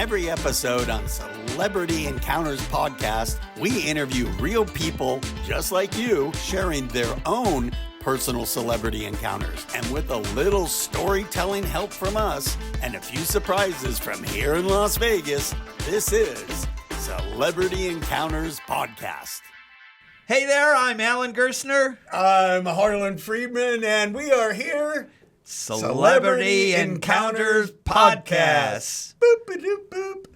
Every episode on Celebrity Encounters Podcast, we interview real people just like you sharing their own personal celebrity encounters. And with a little storytelling help from us and a few surprises from here in Las Vegas, this is Celebrity Encounters Podcast. Hey there, I'm Alan Gerstner. I'm Harlan Friedman, and we are here. Celebrity Encounters Podcast. Boop-a-doop-boop.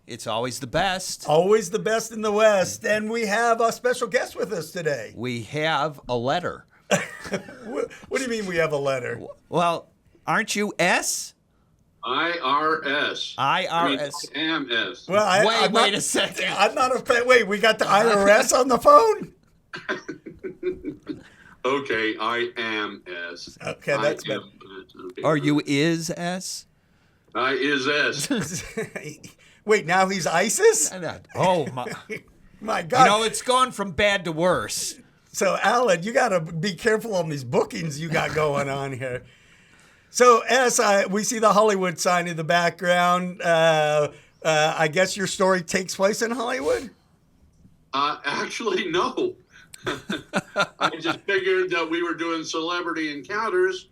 It's always the best. Always the best in the West. And we have a special guest with us today. We have a letter. What do you mean we have a letter? Well, aren't you S? IRS. IRS. I am S. Well, Wait a second. I'm not a fan. Wait, we got the IRS on the phone? Okay, I am S. Okay, that's better. Okay. Are you is S? I is S. Wait, now he's ISIS? Oh, my. My God. You know, it's gone from bad to worse. So, Alan, you got to be careful on these bookings you got going on here. So, we see the Hollywood sign in the background. I guess your story takes place in Hollywood? Actually, no. I just figured that we were doing celebrity encounters.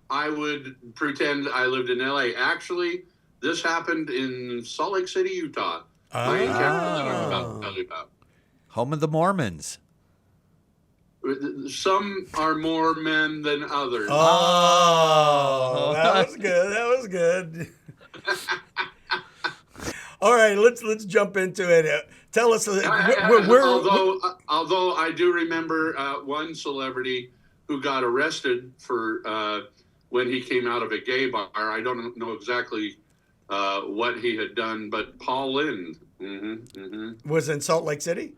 I would pretend I lived in LA. Actually, this happened in Salt Lake City, Utah. My encounter I'm about to tell you about. Home of the Mormons. Some are more men than others. Oh, that was good. That was good. All right, let's jump into it. Tell us. Although I do remember one celebrity who got arrested for when he came out of a gay bar. I don't know exactly what he had done, but Paul Lynde was in Salt Lake City.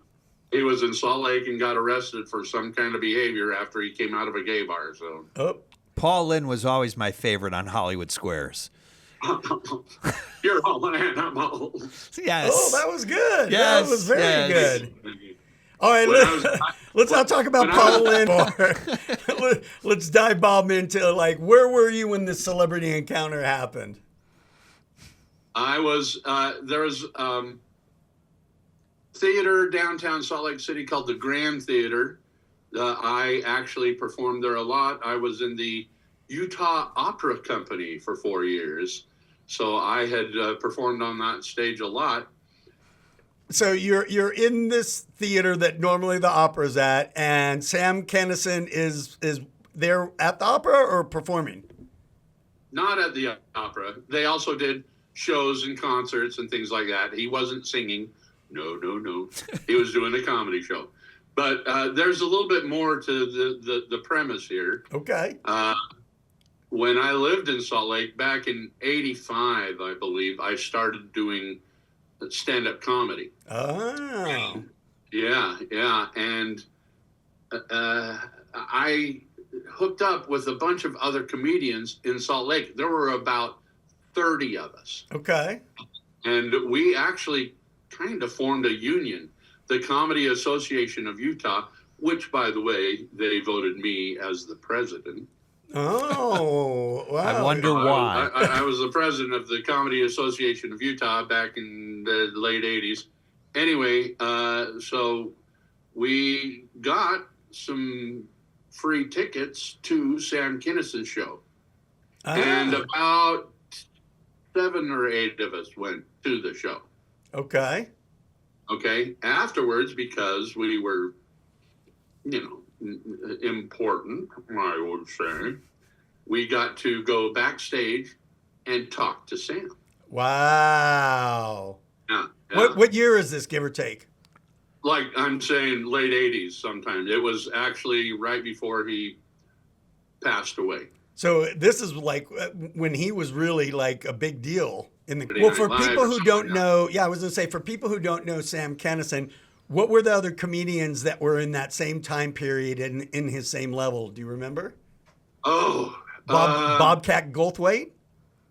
He was in Salt Lake and got arrested for some kind of behavior after he came out of a gay bar. So, Paul Lynde was always my favorite on Hollywood Squares. You're all animals. Yes. Oh, that was good. Yes. That was very good. All right, let's not talk about Paul Lynde more. Let's dive bomb into, where were you when this celebrity encounter happened? I was, there was theater downtown Salt Lake City called the Grand Theater. I actually performed there a lot. I was in the Utah Opera Company for 4 years. So I had performed on that stage a lot. So you're in this theater that normally the opera's at, and Sam Kinison is there at the opera or performing? Not at the opera. They also did shows and concerts and things like that. He wasn't singing. No. He was doing a comedy show. But there's a little bit more to the premise here. Okay. When I lived in Salt Lake back in '85, I believe, I started doing stand-up comedy. Oh. Yeah. And I hooked up with a bunch of other comedians in Salt Lake. There were about 30 of us. Okay. And we actually kind of formed a union, the Comedy Association of Utah, which, by the way, they voted me as the president. Oh, wow. I wonder why. I was the president of the Comedy Association of Utah back in the late 80s. Anyway, so we got some free tickets to Sam Kinison's show. And about 7 or 8 of us went to the show. Okay. Afterwards, because we were, important, I would say, we got to go backstage and talk to Sam. Wow. Yeah. What year is this, give or take? Like I'm saying, late 80s sometimes. It was actually right before he passed away. So this is when he was really a big deal. Well, for people who don't know, I was going to say, for people who don't know Sam Kinison, what were the other comedians that were in that same time period and in his same level? Do you remember? Oh. Bobcat Goldthwait?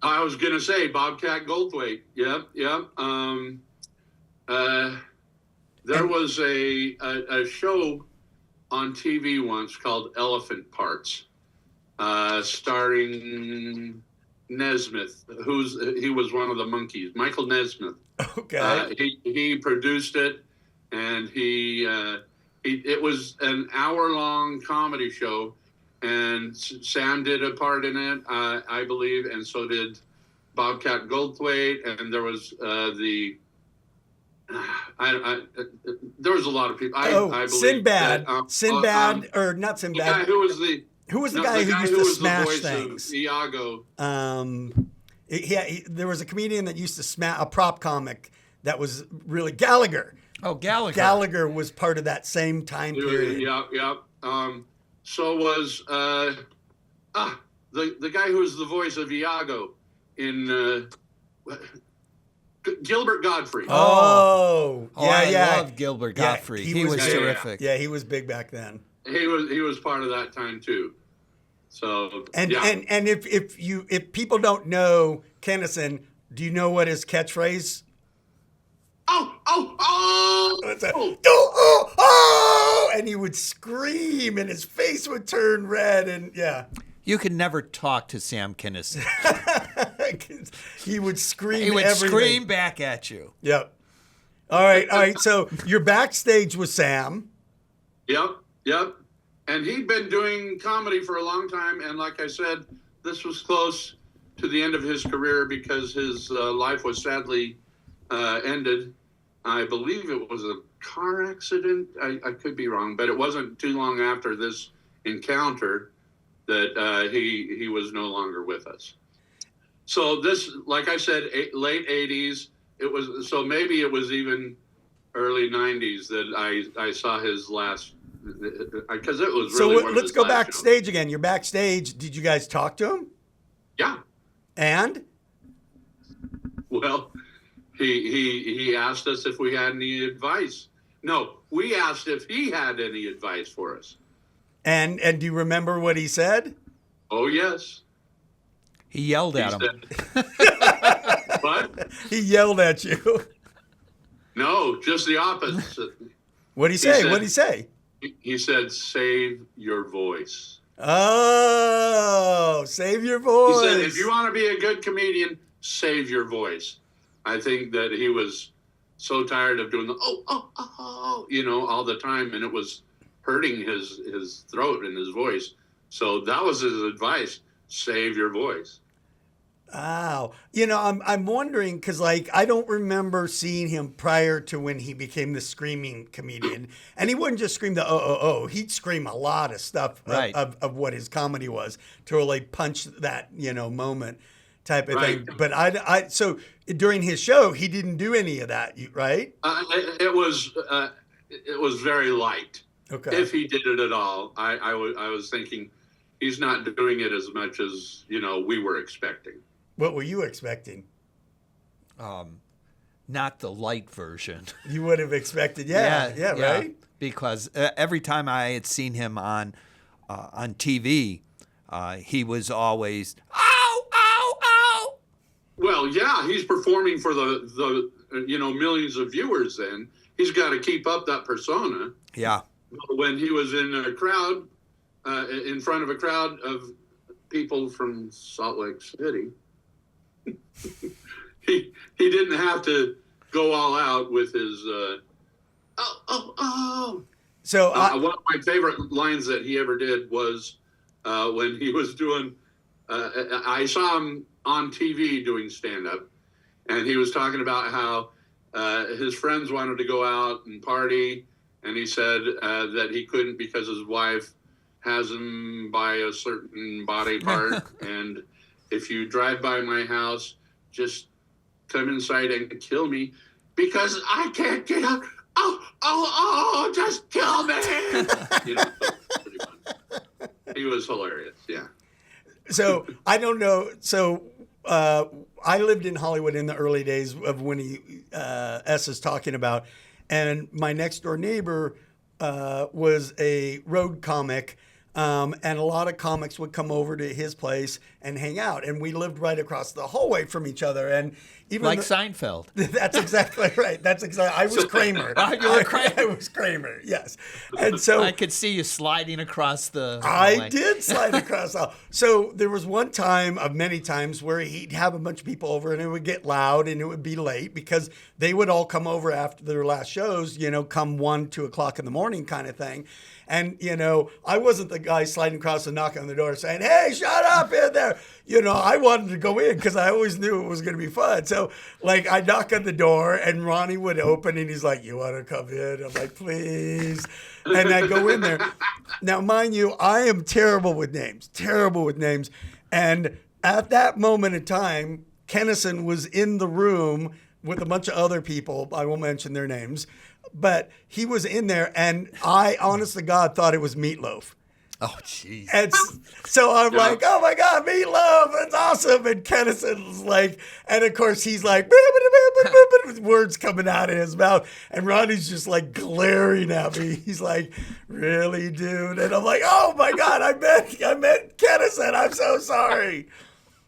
I was going to say Bobcat Goldthwait. Yep. There was a show on TV once called Elephant Parts, starring Nesmith, he was one of the monkeys. Michael Nesmith. Okay. He produced it, and it was an hour-long comedy show, and Sam did a part in it, I believe, and so did Bobcat Goldthwait, and there was there was a lot of people. I believe Sinbad. That, Sinbad, or not Sinbad. The guy who was the guy who used to smash the voice things? Of Iago. There was a comedian that used to smash, a prop comic that was really Gallagher. Oh, Gallagher. Gallagher was part of that same time period. Yeah. So was the guy who was the voice of Iago in Gilbert Gottfried. I love Gilbert Gottfried. Yeah, he was terrific. Yeah, he was big back then. He was part of that time too. So and if people don't know Kinison, do you know what his catchphrase? Oh! And he would scream, and his face would turn red, and yeah. You could never talk to Sam Kinison. He would scream. He would everything. scream back at you. Yep. All right. So you're backstage with Sam. Yep. And he'd been doing comedy for a long time, and like I said, this was close to the end of his career because his life was sadly ended. I believe it was a car accident. I could be wrong, but it wasn't too long after this encounter that he was no longer with us. So this, like I said, late 80s. It was, so maybe it was even early 90s that I saw his last, because it was really. So let's go backstage again. You're backstage. Did you guys talk to him? Yeah. And? Well, he asked us if we had any advice. No, we asked if he had any advice for us. And do you remember what he said? Oh, yes. He yelled at him. What? He yelled at you. No, just the opposite. What'd he say? What'd he say? He said, save your voice. Oh, save your voice. He said, if you want to be a good comedian, save your voice. I think that he was so tired of doing the all the time, and it was hurting his throat and his voice. So that was his advice: save your voice. Wow. I'm wondering because, I don't remember seeing him prior to when he became the screaming comedian. And he wouldn't just scream the oh. He'd scream a lot of stuff right. of what his comedy was to really punch that, moment type of right. thing. But so during his show, he didn't do any of that, right? It was very light. Okay. If he did it at all, I was thinking he's not doing it as much as, we were expecting. What were you expecting? Not the light version. You would have expected, yeah, right? Because every time I had seen him on TV, he was always, ow, ow, ow. Well, yeah, he's performing for the millions of viewers then. He's got to keep up that persona. Yeah. When he was in a crowd, in front of a crowd of people from Salt Lake City, he didn't have to go all out with his So one of my favorite lines that he ever did was when he was doing. I saw him on TV doing stand-up, and he was talking about how his friends wanted to go out and party, and he said that he couldn't because his wife has him by a certain body part, and if you drive by my house, just come inside and kill me because I can't get out. Oh, just kill me. Pretty fun. He was hilarious, yeah. So I don't know. So I lived in Hollywood in the early days of when S is talking about, and my next door neighbor was a road comic. And a lot of comics would come over to his place and hang out. And we lived right across the hallway from each other. And, even like Seinfeld. That's exactly right. That's exactly. I was Kramer. You were Kramer. I was Kramer. Yes, and so I could see you sliding across the. I did slide across. So there was one time of many times where he'd have a bunch of people over and it would get loud and it would be late because they would all come over after their last shows, come 1, 2 o'clock in the morning kind of thing. And, I wasn't the guy sliding across and knocking on the door saying, hey, shut up in there. I wanted to go in because I always knew it was going to be fun. So, I knock on the door and Ronnie would open and he's like, you want to come in? I'm like, please. And I go in there. Now, mind you, I am terrible with names. And at that moment in time, Kinison was in the room with a bunch of other people. I won't mention their names. But he was in there, and I, honest to God, thought it was Meatloaf. Oh, jeez. And so I'm like, oh, my God, Meatloaf, it's awesome. And Kinison's like, and of course, he's like, with words coming out of his mouth. And Ronnie's just like glaring at me. He's like, really, dude? And I'm like, oh, my God, I meant Kinison. I'm so sorry.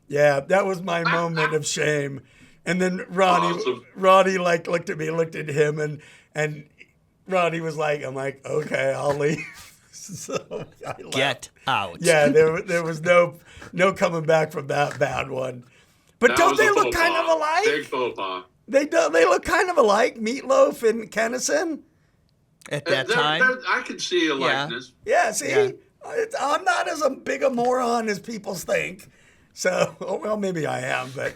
Yeah, that was my moment of shame. And then Ronnie looked at me, looked at him, and Ronnie was like, I'm like, okay, I'll leave. So I left. Get out. Yeah, there was no coming back from that bad one. But That don't was they a look faux kind pas. of alike? Big faux pas. They look kind of alike, Meatloaf and Kinison. At that time? I could see a likeness. Yeah, see? Yeah. I'm not as big a moron as people think. So, well, maybe I am, but...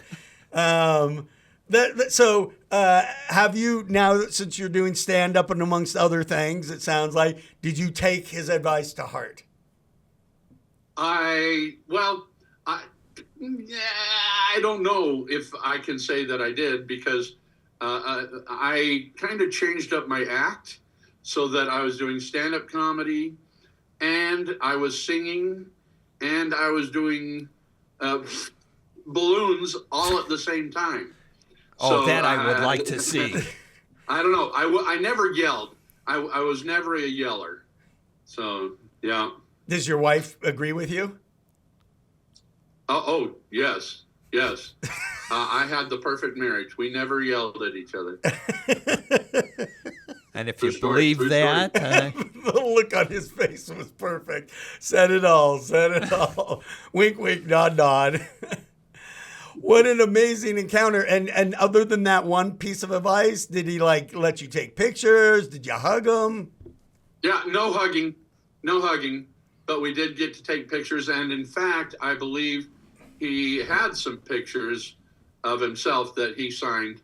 So, have you now, since you're doing stand-up and amongst other things, it sounds like, did you take his advice to heart? I don't know if I can say that I did because I kind of changed up my act so that I was doing stand-up comedy and I was singing and I was doing balloons all at the same time. Oh, that I would like to see. I don't know. I never yelled. I was never a yeller. So, yeah. Does your wife agree with you? Oh, yes. Yes. I had the perfect marriage. We never yelled at each other. And if True you story, believe true that, The look on his face was perfect. Said it all. Wink, wink, nod, nod. What an amazing encounter. And other than that one piece of advice, did he let you take pictures? Did you hug him? Yeah, no hugging. But we did get to take pictures. And in fact, I believe he had some pictures of himself that he signed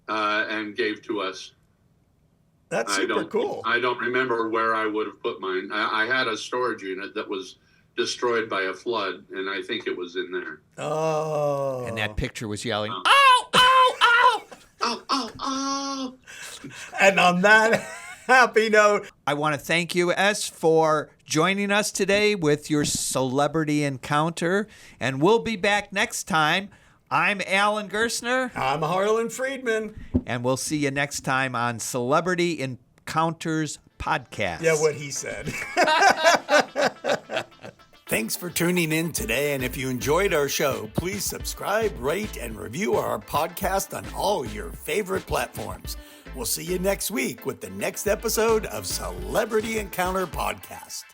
and gave to us. That's super cool. I don't remember where I would have put mine. I had a storage unit that was destroyed by a flood, and I think it was in there. Oh. and that picture was yelling, "Ow, ow, ow!" Oh, oh, oh. And on that happy note, I want to thank you, S, for joining us today with your celebrity encounter, and we'll be back next time. I'm Alan Gersner, I'm Harlan Friedman. and we'll see you next time on Celebrity Encounters Podcast. Yeah, what he said. Thanks for tuning in today, and if you enjoyed our show, please subscribe, rate, and review our podcast on all your favorite platforms. We'll see you next week with the next episode of Celebrity Encounter Podcast.